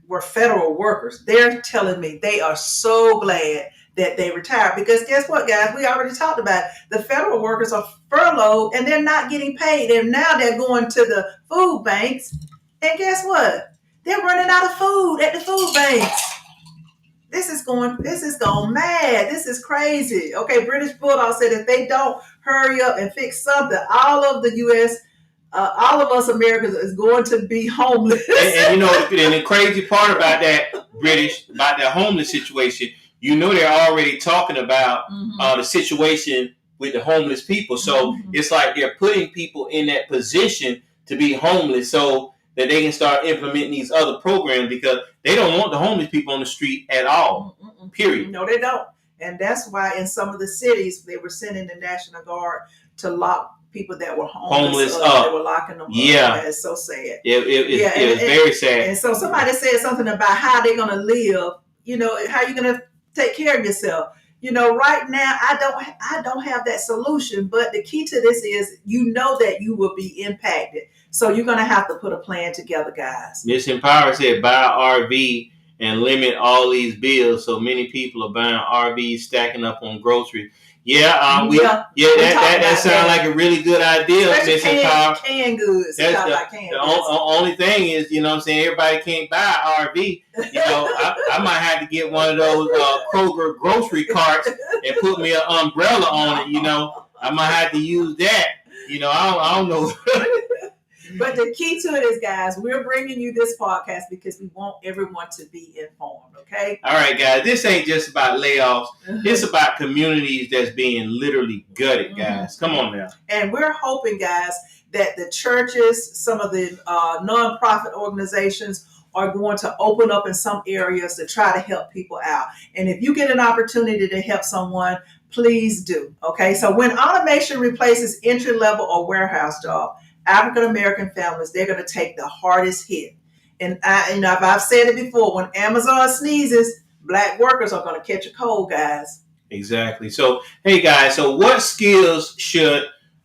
A: were federal workers, they're telling me they are so glad that they retired because guess what, guys? We already talked about it. The federal workers are furloughed and they're not getting paid. And now they're going to the food banks. And guess what? They're running out of food at the food banks. This is going mad. This is crazy. Okay, British Bulldog said if they don't hurry up and fix something, all of the U.S., all of us Americans is going to be homeless.
B: and the crazy part about that, British, about that homeless situation, they're already talking about the situation with the homeless people. So it's like they're putting people in that position to be homeless so that they can start implementing these other programs because they don't want the homeless people on the street at all, period.
A: No, they don't. And that's why in some of the cities, they were sending the National Guard to lock people that were homeless up. They were locking them up.
B: Yeah.
A: It's so sad.
B: It was very sad.
A: And so somebody said something about how they're going to live, how you're going to take care of yourself. Right now, I don't have that solution, but the key to this is, that you will be impacted. So you're going to have to put a plan together, guys.
B: Miss Empower said, buy an RV and limit all these bills. So many people are buying RVs, stacking up on groceries. That sounds like a really good idea, Miss Empower.
A: Canned goods.
B: The only thing is, everybody can't buy an RV. I might have to get one of those Kroger grocery carts and put me an umbrella on it. I might have to use that. I don't know.
A: But the key to it is, guys, we're bringing you this podcast because we want everyone to be informed, okay?
B: All right, guys. This ain't just about layoffs. It's about communities that's being literally gutted, guys. Come on now.
A: And we're hoping, guys, that the churches, some of the nonprofit organizations are going to open up in some areas to try to help people out. And if you get an opportunity to help someone, please do. Okay. So when automation replaces entry level or warehouse job, African American families, they're going to take the hardest hit. And I've said it before, when Amazon sneezes, black workers are going to catch a cold, guys.
B: Exactly. So, hey guys, so what skills should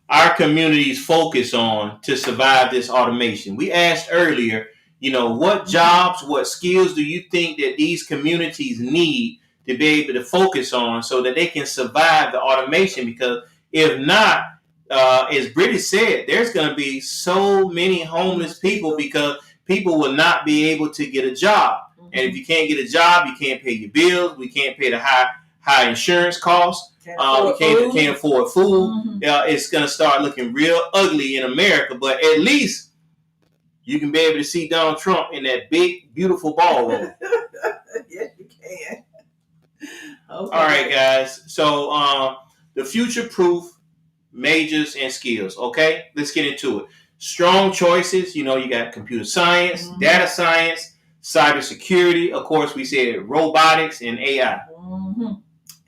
B: our communities focus on to survive this automation? We asked earlier, what jobs, what skills do you think that these communities need to be able to focus on so that they can survive the automation? Because if not, as Brittany said, there's going to be so many homeless people because people will not be able to get a job. And if you can't get a job, you can't pay your bills. We can't pay the high insurance costs. We can't afford food. It's going to start looking real ugly in America. But at least you can be able to see Donald Trump in that big, beautiful ballroom.
A: Yes, you can. Okay.
B: All right, guys. So the future-proof majors and skills. Okay, let's get into it. Strong choices. You got computer science, data science, cybersecurity. Of course, we said robotics and AI.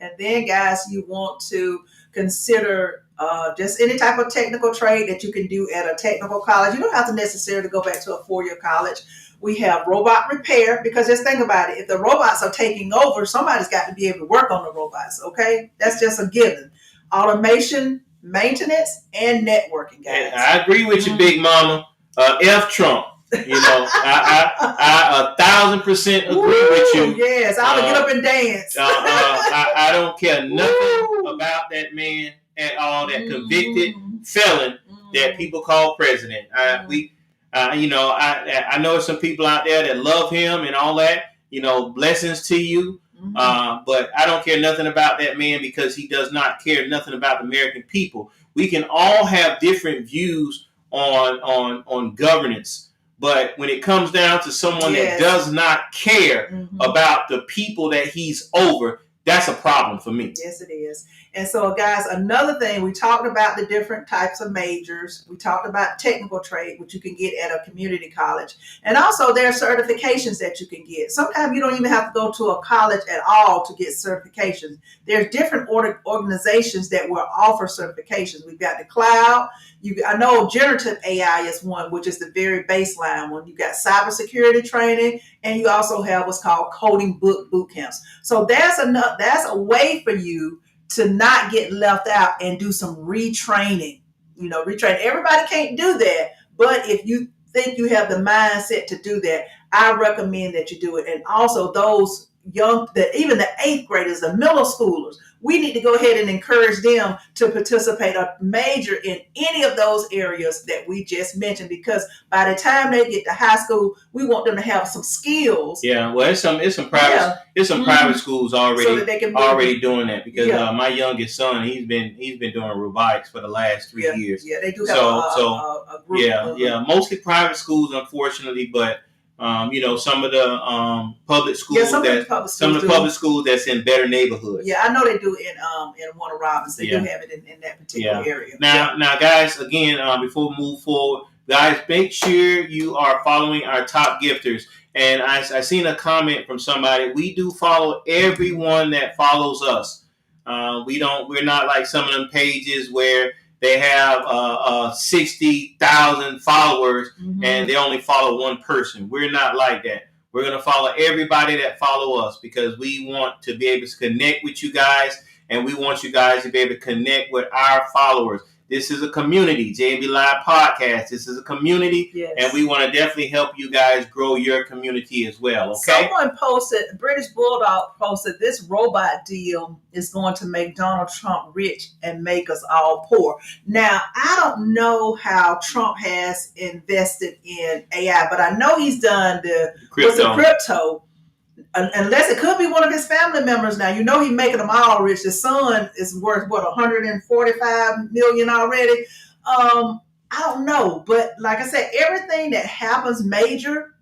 A: And then, guys, you want to consider just any type of technical trade that you can do at a technical college. You don't have to necessarily go back to a 4-year college. We have robot repair, because just think about it. If the robots are taking over, somebody's got to be able to work on the robots, okay? That's just a given. Automation, maintenance, and networking, guys.
B: And I agree with you, Big Mama. F Trump. I 1,000% agree with you.
A: Yes, I'll get up and dance.
B: I don't care nothing about that man at all. That convicted felon that people call president. I know some people out there that love him and all that. Blessings to you. But I don't care nothing about that man because he does not care nothing about the American people. We can all have different views on governance. But when it comes down to someone that does not care about the people that he's over, that's a problem for me.
A: Yes, it is. And so, guys, another thing, we talked about the different types of majors. We talked about technical trade, which you can get at a community college. And also, there are certifications that you can get. Sometimes you don't even have to go to a college at all to get certifications. There's different organizations that will offer certifications. We've got the cloud. I know generative AI is one, which is the very baseline one. You got cybersecurity training, and you also have what's called coding boot camps. So that's a way for you to not get left out and do some retraining. Retrain. Everybody can't do that, but if you think you have the mindset to do that, I recommend that you do it. And also those even the 8th graders, the middle schoolers, we need to go ahead and encourage them to participate or major in any of those areas that we just mentioned, because by the time they get to high school, we want them to have some skills.
B: Yeah, well, it's some private schools already so already doing that, because my youngest son, he's been doing robotics for the last 3 years.
A: Yeah, they do have a group.
B: Mostly private schools, unfortunately, but some of the public schools some of the public schools that's in better neighborhoods.
A: Yeah, I know they do in Warner Robins. They do have it in that particular area.
B: Now, guys, again, before we move forward, guys, make sure you are following our top gifters. And I seen a comment from somebody. We do follow everyone that follows us. We're not like some of them pages where they have 60,000 followers and they only follow one person. We're not like that. We're going to follow everybody that follow us because we want to be able to connect with you guys, and we want you guys to be able to connect with our followers. This is a community, JB Live Podcast. This is a community, and we want to definitely help you guys grow your community as well, okay?
A: Someone posted, British Bulldog posted, this robot deal is going to make Donald Trump rich and make us all poor. Now, I don't know how Trump has invested in AI, but I know he's done the crypto. Unless it could be one of his family members now. He's making them all rich. His son is worth, 145 million already? I don't know. But like I said, everything that happens major,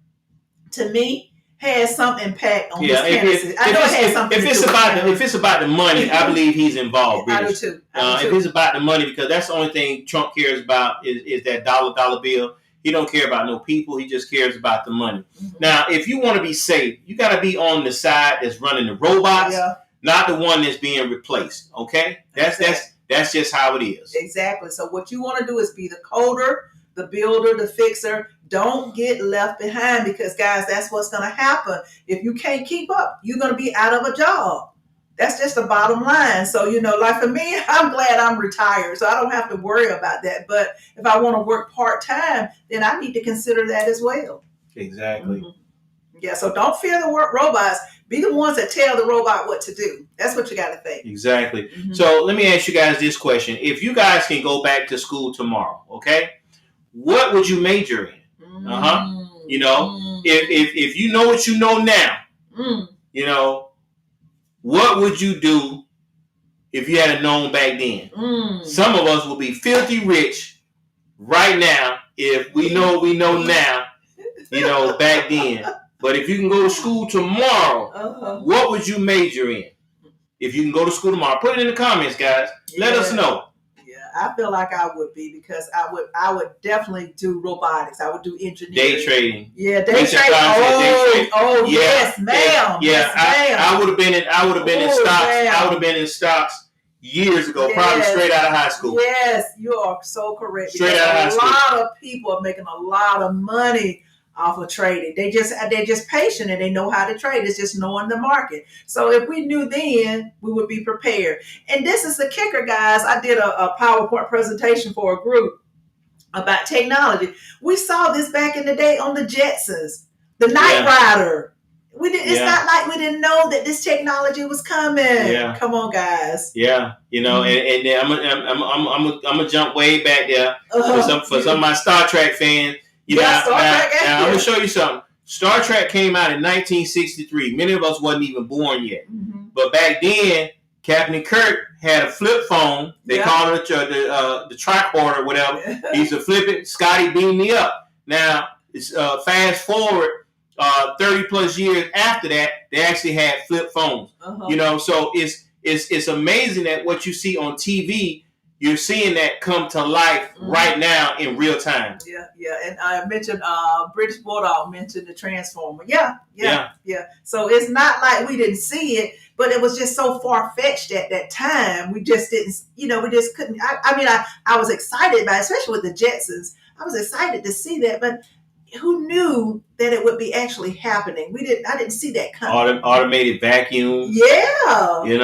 A: to me, has some impact on his
B: Yeah,
A: candidacy. I know it has something
B: if
A: to
B: it's
A: do
B: about
A: with
B: if it's about the money, I believe he's involved,
A: I do
B: British.
A: too.
B: If it's about the money, because that's the only thing Trump cares about is that dollar bill. He don't care about no people. He just cares about the money. Mm-hmm. Now, if you want to be safe, you got to be on the side that's running the robots, not the one that's being replaced. Okay, that's just how it is.
A: Exactly. So what you want to do is be the coder, the builder, the fixer. Don't get left behind, because guys, that's what's going to happen. If you can't keep up, you're going to be out of a job. That's just the bottom line. So, like for me, I'm glad I'm retired, so I don't have to worry about that. But if I want to work part-time, then I need to consider that as well.
B: Exactly.
A: Mm-hmm. Yeah, so don't fear the robots. Be the ones that tell the robot what to do. That's what you got to think.
B: Exactly. Mm-hmm. So let me ask you guys this question. If you guys can go back to school tomorrow, okay, what would you major in? If you know what you know now, what would you do if you had known back then? Some of us will be filthy rich right now if we know what we know now, back then. But if you can go to school tomorrow, what would you major in? If you can go to school tomorrow, put it in the comments, guys. Let us know.
A: Yeah, I feel like I would be, because I would definitely do robotics. I would do engineering.
B: Day trading.
A: Yeah, day trading. Oh, yeah. Yes, ma'am.
B: Yeah, yes, ma'am. I would have been in stocks. Ma'am. I would have been in stocks years ago, probably straight out of high school.
A: Yes, you are so correct.
B: Straight out of high school.
A: A lot of people are making a lot of money off of trading. They're just patient, and they know how to trade. It's just knowing the market. So if we knew then, we would be prepared. And this is the kicker, guys. I did a PowerPoint presentation for a group about technology. We saw this back in the day on the Jetsons, the Knight Rider. It's not like we didn't know that this technology was coming. Yeah. Come on, guys.
B: Yeah, and I'm gonna jump way back there for some of my Star Trek fans. Now I'm gonna show you something. Star Trek came out in 1963. Many of us wasn't even born yet. Mm-hmm. But back then, Captain Kirk had a flip phone. They called it the tricorder or whatever. He used to flip it. Scotty beamed me up. Now, it's fast forward 30 plus years after that, they actually had flip phones. So it's amazing that what you see on TV, you're seeing that come to life right now in real time.
A: Yeah. And I mentioned British Bulldog mentioned the Transformer. Yeah. So it's not like we didn't see it, but it was just so far-fetched at that time. We just didn't, we just couldn't. I was excited by it, especially with the Jetsons. I was excited to see that, but who knew that it would be actually happening? I didn't see that coming.
B: Automated vacuums.
A: Yeah.
B: You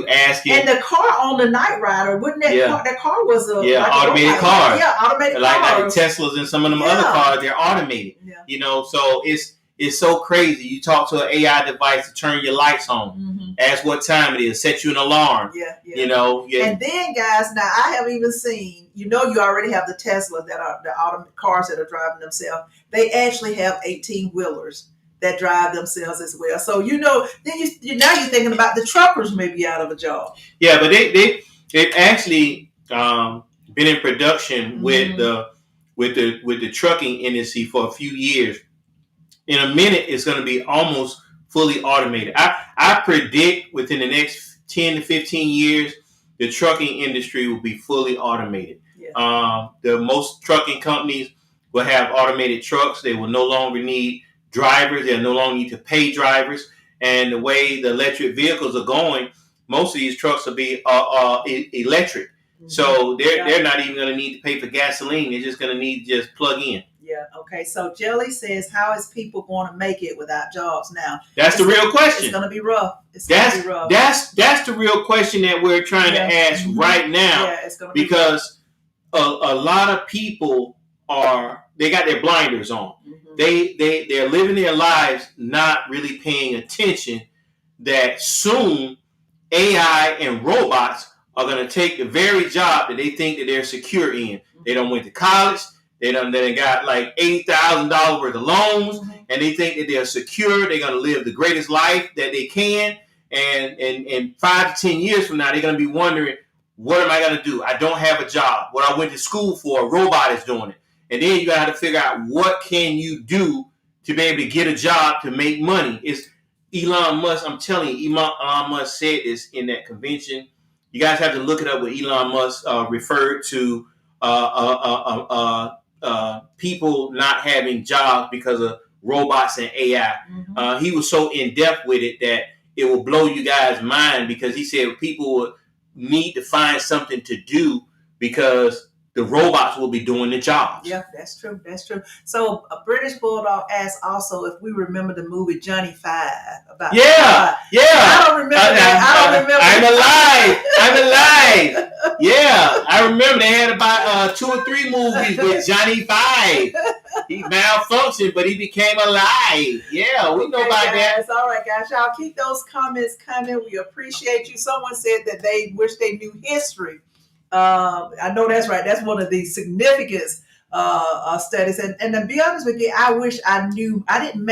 B: asking.
A: And the car on the Knight Rider, wouldn't that car was
B: automated car.
A: Yeah, automated
B: like
A: cars.
B: The Teslas and some of them other cars, they're automated. Yeah. So it's so crazy. You talk to an AI device to turn your lights on, ask what time it is, set you an alarm.
A: Yeah. And then, guys, now I have even seen. You already have the Teslas that are the cars that are driving themselves. They actually have 18-wheelers that drive themselves as well. So then now you're thinking about the truckers may be out of a job.
B: Yeah, but they've actually been in production with the trucking industry for a few years. In a minute, it's going to be almost fully automated. I predict within the next 10 to 15 years, the trucking industry will be fully automated. Yeah. The most trucking companies will have automated trucks. They will no longer need drivers. They'll no longer need to pay drivers. And the way the electric vehicles are going, most of these trucks will be electric. Mm-hmm. So they're not even going to need to pay for gasoline. They're just going to need to just plug in.
A: Yeah. Okay. So Jelly says, how is people going to make it without jobs now?
B: That's the real question.
A: It's going to be rough.
B: That's the real question that we're trying to ask right now. Yeah, it's going to be because a lot of people they got their blinders on. Mm-hmm. They're living their lives not really paying attention that soon AI and robots are going to take the very job that they think that they're secure in. Mm-hmm. They don't went to college. They got like $80,000 worth of loans, and they think that they're secure. They're going to live the greatest life that they can. And 5 to 10 years from now, they're going to be wondering, what am I going to do? I don't have a job. What I went to school for, a robot is doing it. And then you got to figure out what can you do to be able to get a job to make money. It's Elon Musk. I'm telling you, Elon Musk said this in that convention. You guys have to look it up. What Elon Musk referred to people not having jobs because of robots and AI. Mm-hmm. He was so in depth with it that it will blow you guys' mind, because he said people would need to find something to do because the robots will be doing the jobs.
A: Yeah, that's true. That's true. So a British Bulldog asked also if we remember the movie Johnny Five about.
B: Yeah. I
A: don't remember that.
B: I'm alive. Yeah, I remember they had about 2 or 3 movies with Johnny Five. He malfunctioned, but he became alive. Yeah, we know about that.
A: All right, guys. Y'all keep those comments coming. We appreciate you. Someone said that they wish they knew history. I know that's right. That's one of the significance studies. And to be honest with you, I wish I knew. I didn't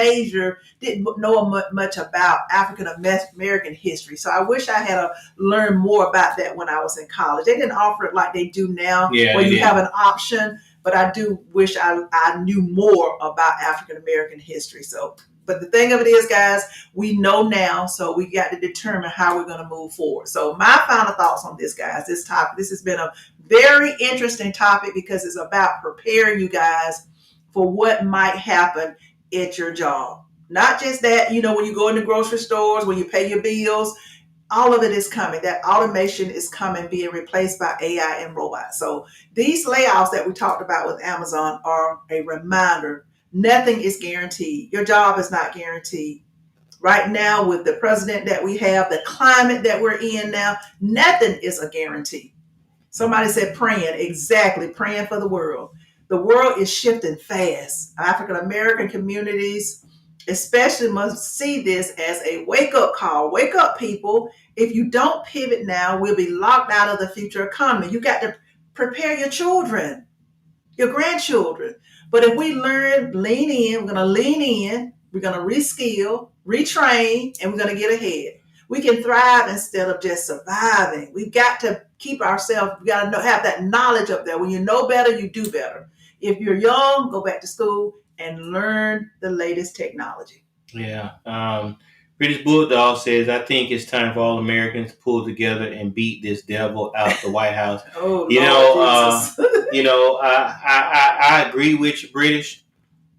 A: know much about African American history. So I wish I had learned more about that when I was in college. They didn't offer it like they do now, where you have an option. But I do wish I knew more about African American history. So, but the thing of it is, guys, we know now, so we got to determine how we're going to move forward. So my final thoughts on this, guys, this topic, this has been a very interesting topic, because it's about preparing you guys for what might happen at your job. Not just that, when you go in the grocery stores, when you pay your bills, all of it is coming. That automation is coming, being replaced by AI and robots. So these layoffs that we talked about with Amazon are a reminder. Nothing is guaranteed. Your job is not guaranteed. Right now, with the president that we have, the climate that we're in now, nothing is a guarantee. Somebody said praying. Exactly. Praying for the world. The world is shifting fast. African American communities especially must see this as a wake-up call. Wake up, people. If you don't pivot now, we'll be locked out of the future economy. You got to prepare your children, your grandchildren. But if we lean in, we're going to lean in, we're going to reskill, retrain, and we're going to get ahead. We can thrive instead of just surviving. We've got to keep ourselves, we got to have that knowledge up there. When you know better, you do better. If you're young, go back to school and learn the latest technology.
B: Yeah. British Bulldog says, I think it's time for all Americans to pull together and beat this devil out the White House.
A: Oh,
B: I agree with you, British,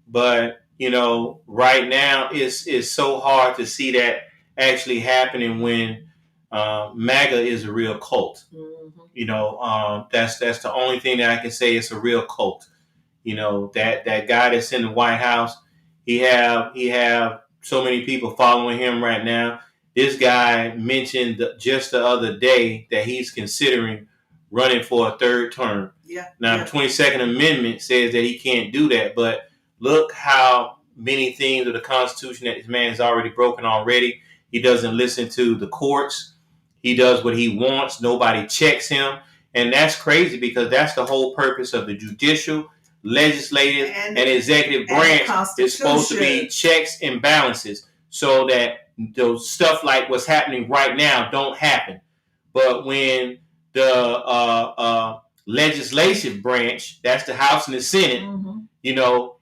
B: but right now it's so hard to see that actually happening when MAGA is a real cult. Mm-hmm. That's the only thing that I can say. It's a real cult. That guy that's in the White House, he have so many people following him right now. This guy mentioned just the other day that he's considering running for a third term.
A: Yeah.
B: Now, the 22nd Amendment says that he can't do that, but look how many things of the Constitution that this man has already broken already. He doesn't listen to the courts. He does what he wants. Nobody checks him. And that's crazy, because that's the whole purpose of the judicial, legislative, and executive branch is supposed to be checks and balances, so that those stuff like what's happening right now don't happen. But when the legislative branch, that's the House and the Senate, mm-hmm.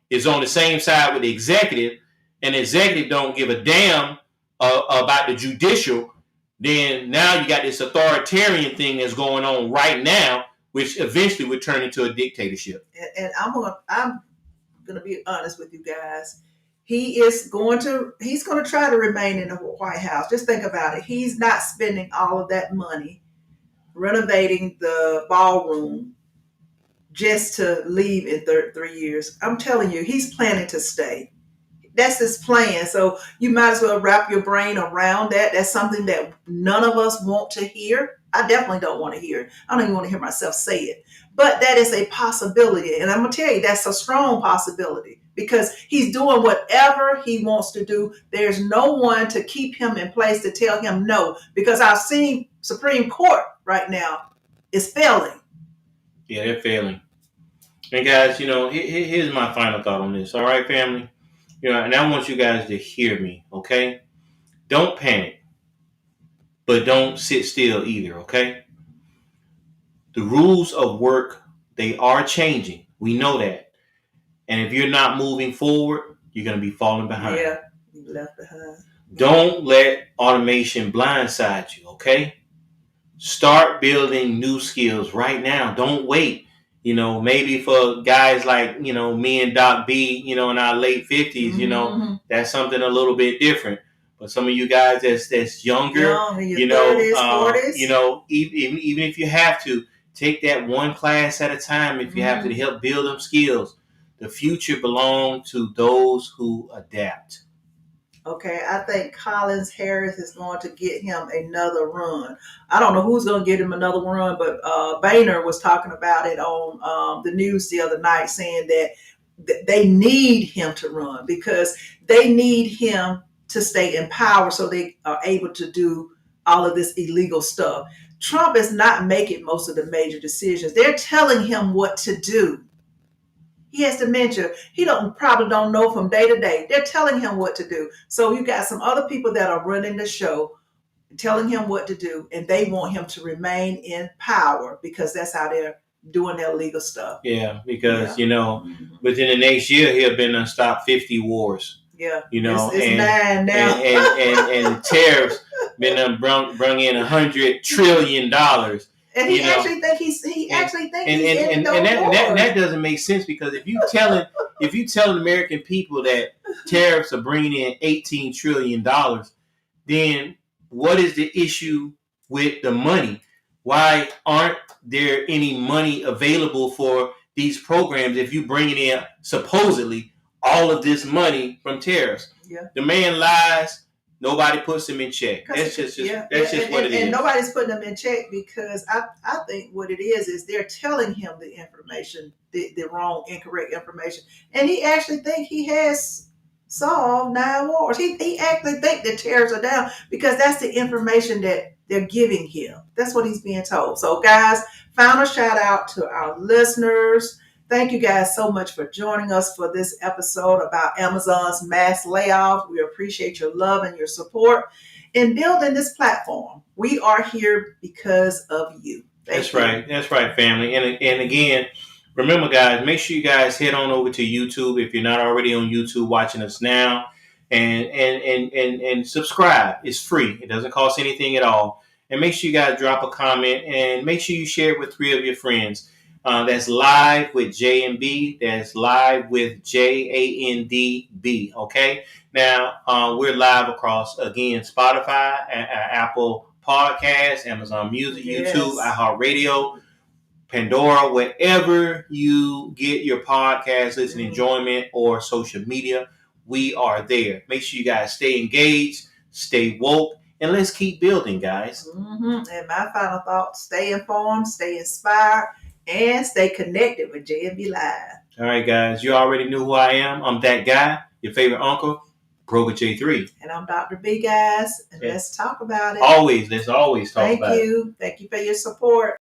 B: Is on the same side with the executive, and the executive don't give a damn about the judicial, then now you got this authoritarian thing that's going on right now, which eventually would turn into a dictatorship.
A: And I'm gonna be honest with you guys. He's going to try to remain in the White House. Just think about it. He's not spending all of that money renovating the ballroom just to leave in 3 years. I'm telling you, he's planning to stay. That's his plan. So you might as well wrap your brain around that. That's something that none of us want to hear. I definitely don't want to hear it. I don't even want to hear myself say it. But that is a possibility. And I'm going to tell you, that's a strong possibility, because he's doing whatever he wants to do. There's no one to keep him in place to tell him no, because our Supreme Court right now is failing.
B: Yeah, they're failing. And guys, here's my final thought on this. All right, family? And I want you guys to hear me, okay? Don't panic, but don't sit still either, okay? The rules of work, they are changing. We know that. And if you're not moving forward, you're going to be falling behind.
A: Yeah, you left behind.
B: Don't let automation blindside you, okay? Start building new skills right now. Don't wait. Maybe for guys like, me and Doc B, in our late 50s,
A: Mm-hmm.
B: that's something a little bit different. But some of you guys that's younger,
A: Young in your 30s, 40s.
B: Even if you have to, take that one class at a time if you have to help build them skills. The future belongs to those who adapt.
A: Okay, I think Collins Harris is going to get him another run. I don't know who's going to get him another run, but Boehner was talking about it on the news the other night, saying that they need him to run because they need him to stay in power so they are able to do all of this illegal stuff. Trump is not making most of the major decisions. They're telling him what to do. He has dementia. He probably don't know from day to day. They're telling him what to do. So you got some other people that are running the show, telling him what to do, and they want him to remain in power because that's how they're doing their legal stuff.
B: Yeah, because within the next year he'll been stop 50 wars.
A: Yeah,
B: it's
A: 9 now,
B: and tariffs been brung in $100 trillion.
A: And he actually think he's
B: and that doesn't make sense because if you telling American people that tariffs are bringing in $18 trillion, then what is the issue with the money? Why aren't there any money available for these programs if you bringing in supposedly all of this money from tariffs?
A: Yeah.
B: The man lies. Nobody puts him in check. That's just what it is.
A: And nobody's putting him in check because I think what it is they're telling him the information, the wrong, incorrect information. And he actually think he has solved 9 wars. He actually think the tariffs are down because that's the information that they're giving him. That's what he's being told. So guys, final shout out to our listeners. Thank you guys so much for joining us for this episode about Amazon's mass layoffs. We appreciate your love and your support in building this platform. We are here because of you.
B: That's right. That's right, family. And again, remember, guys, make sure you guys head on over to YouTube if you're not already on YouTube watching us now, and subscribe. It's free. It doesn't cost anything at all. And make sure you guys drop a comment and make sure you share it with 3 of your friends. That's live with J and B. That's live with JANDB. Okay. Now we're live across again Spotify, Apple Podcasts, Amazon Music, YouTube, iHeartRadio, Pandora, wherever you get your podcast, listen, enjoyment, or social media, we are there. Make sure you guys stay engaged, stay woke, and let's keep building, guys.
A: And my final thought: stay informed, stay inspired, and stay connected with JMB Live.
B: All right, guys. You already knew who I am. I'm that guy, your favorite uncle, Broker J3.
A: And I'm Dr. B, guys. And let's talk about it.
B: Let's always talk about it.
A: Thank you. Thank you for your support.